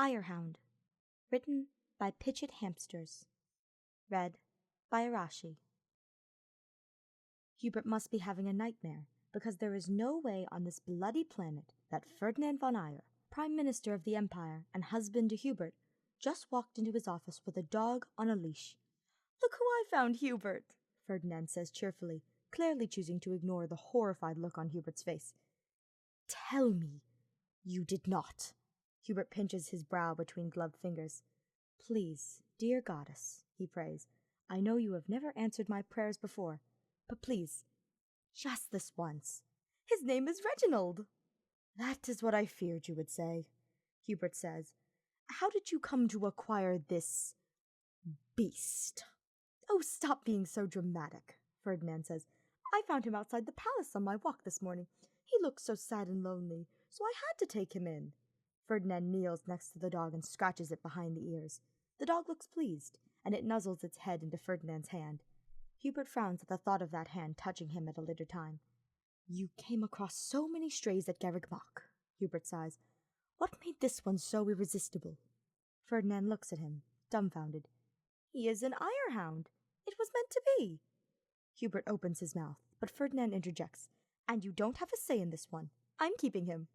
Hound, written by Pitchet Hamsters, read by Arashi. Hubert must be having a nightmare, because there is no way on this bloody planet that Ferdinand von Aegir, Prime Minister of the Empire and husband to Hubert, just walked into his office with a dog on a leash. "Look who I found, Hubert," Ferdinand says cheerfully, clearly choosing to ignore the horrified look on Hubert's face. "Tell me you did not." Hubert pinches his brow between gloved fingers. "Please, dear goddess," he prays, "I know you have never answered my prayers before, but please, just this once." "His name is Reginald." "That is what I feared you would say," Hubert says. "How did you come to acquire this beast?" "Oh, stop being so dramatic," Ferdinand says. "I found him outside the palace on my walk this morning. He looked so sad and lonely, so I had to take him in." Ferdinand kneels next to the dog and scratches it behind the ears. The dog looks pleased, and it nuzzles its head into Ferdinand's hand. Hubert frowns at the thought of that hand touching him at a later time. "You came across so many strays at Garrigmach," Hubert sighs. "What made this one so irresistible?" Ferdinand looks at him, dumbfounded. "He is an Hound. It was meant to be." Hubert opens his mouth, but Ferdinand interjects. "And you don't have a say in this one. I'm keeping him."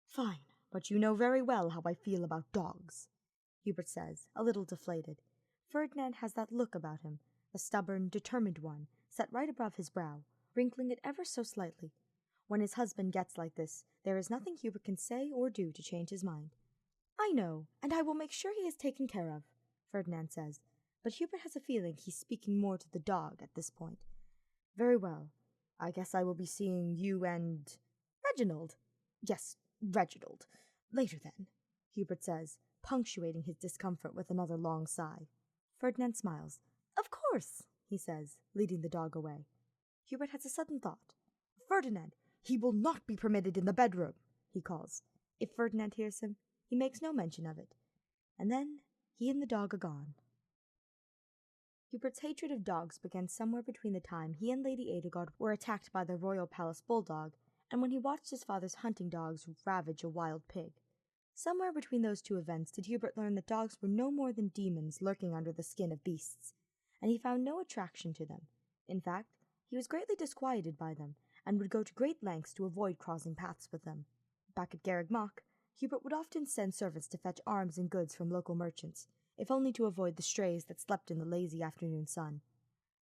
"Fine, but you know very well how I feel about dogs," Hubert says, a little deflated. Ferdinand has that look about him, a stubborn, determined one, set right above his brow, wrinkling it ever so slightly. When his husband gets like this, there is nothing Hubert can say or do to change his mind. "I know, and I will make sure he is taken care of," Ferdinand says, but Hubert has a feeling he's speaking more to the dog at this point. "Very well. I guess I will be seeing you and Reginald. Yes, Reginald. Later then," Hubert says, punctuating his discomfort with another long sigh. Ferdinand smiles. "Of course," he says, leading the dog away. Hubert has a sudden thought. "Ferdinand, he will not be permitted in the bedroom," he calls. If Ferdinand hears him, he makes no mention of it. And then he and the dog are gone. Hubert's hatred of dogs began somewhere between the time he and Lady Aegir were attacked by the royal palace bulldog and when he watched his father's hunting dogs ravage a wild pig. Somewhere between those two events did Hubert learn that dogs were no more than demons lurking under the skin of beasts, and he found no attraction to them. In fact, he was greatly disquieted by them, and would go to great lengths to avoid crossing paths with them. Back at Garrigmach, Hubert would often send servants to fetch arms and goods from local merchants, if only to avoid the strays that slept in the lazy afternoon sun.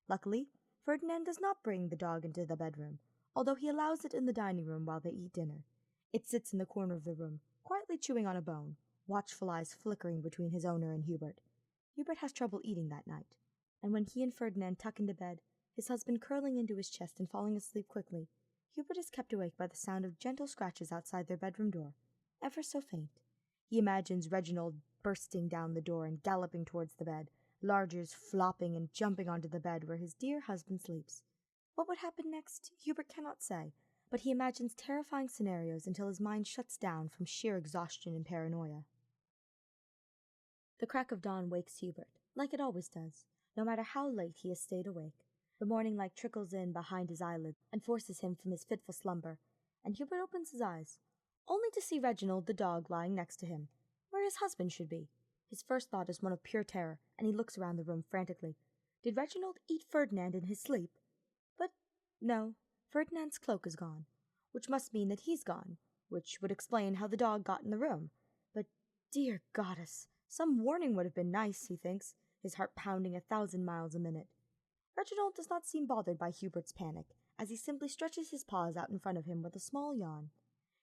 Luckily, Ferdinand does not bring the dog into the bedroom, although he allows it in the dining room while they eat dinner. It sits in the corner of the room, quietly chewing on a bone, watchful eyes flickering between his owner and Hubert. Hubert has trouble eating that night, and when he and Ferdinand tuck into bed, his husband curling into his chest and falling asleep quickly, Hubert is kept awake by the sound of gentle scratches outside their bedroom door, ever so faint. He imagines Reginald bursting down the door and galloping towards the bed, Largers flopping and jumping onto the bed where his dear husband sleeps. What would happen next, Hubert cannot say, but he imagines terrifying scenarios until his mind shuts down from sheer exhaustion and paranoia. The crack of dawn wakes Hubert, like it always does, no matter how late he has stayed awake. The morning light trickles in behind his eyelids and forces him from his fitful slumber, and Hubert opens his eyes, only to see Reginald the dog lying next to him, where his husband should be. His first thought is one of pure terror, and he looks around the room frantically. Did Reginald eat Ferdinand in his sleep? But no, Ferdinand's cloak is gone, which must mean that he's gone, which would explain how the dog got in the room. But, dear goddess, some warning would have been nice, he thinks, his heart pounding 1,000 miles a minute. Reginald does not seem bothered by Hubert's panic, as he simply stretches his paws out in front of him with a small yawn.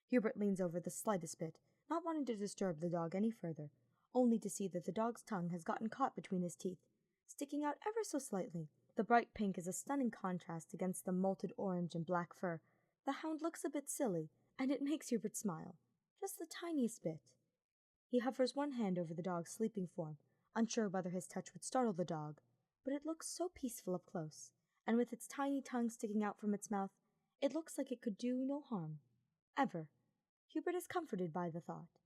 Hubert leans over the slightest bit, not wanting to disturb the dog any further, only to see that the dog's tongue has gotten caught between his teeth, sticking out ever so slightly. The bright pink is a stunning contrast against the molted orange and black fur. The hound looks a bit silly, and it makes Hubert smile, just the tiniest bit. He hovers one hand over the dog's sleeping form, unsure whether his touch would startle the dog, but it looks so peaceful up close, and with its tiny tongue sticking out from its mouth, it looks like it could do no harm. Ever. Hubert is comforted by the thought.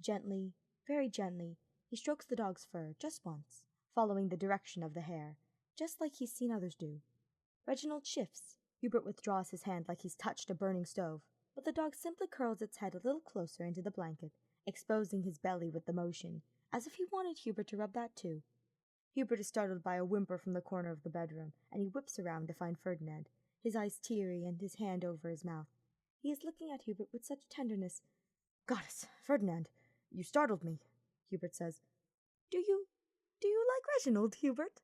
Gently, very gently, he strokes the dog's fur just once, following the direction of the hair, just like he's seen others do. Reginald shifts. Hubert withdraws his hand like he's touched a burning stove, but the dog simply curls its head a little closer into the blanket exposing his belly with the motion, as if he wanted Hubert to rub that too. Hubert is startled by a whimper from the corner of the bedroom, and he whips around to find Ferdinand, his eyes teary and his hand over his mouth. He is looking at Hubert with such tenderness. "Goddess, Ferdinand, you startled me," Hubert says. Do you like Reginald, Hubert?"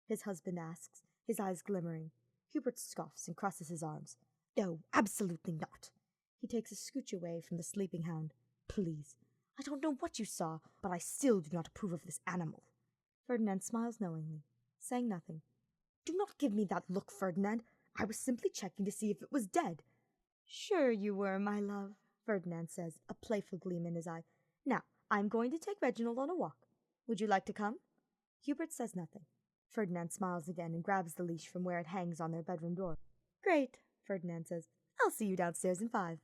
his husband asks, his eyes glimmering. Hubert scoffs and crosses his arms. "No, absolutely not." He takes a scooch away from the sleeping hound. "Please, I don't know what you saw, but I still do not approve of this animal." Ferdinand smiles knowingly, saying nothing. "Do not give me that look, Ferdinand. I was simply checking to see if it was dead." "Sure you were, my love," Ferdinand says, a playful gleam in his eye. "Now, I'm going to take Reginald on a walk. Would you like to come?" Hubert says nothing. Ferdinand smiles again and grabs the leash from where it hangs on their bedroom door. "Great," Ferdinand says. "I'll see you downstairs in 5."